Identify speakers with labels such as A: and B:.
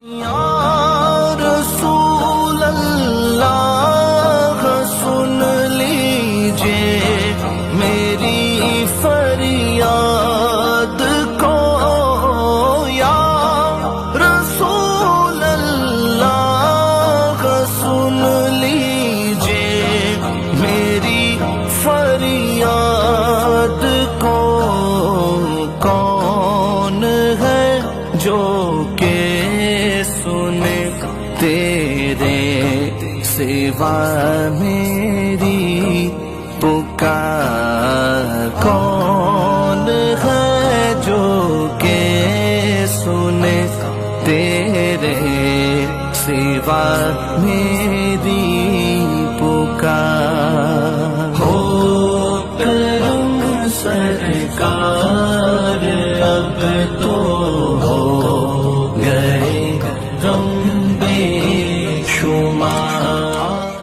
A: یا رسول اللہ سن لیجئے میری فریاد کو، یا رسول اللہ سن لیجئے میری فریاد کو، کون ہے جو کہ سنے تیرے سوا میری پکار، کون ہے جو کہ سنے تیرے سوا میری پکار، ہو کرم سرکار اب تو ہو گئے غم بے شمار۔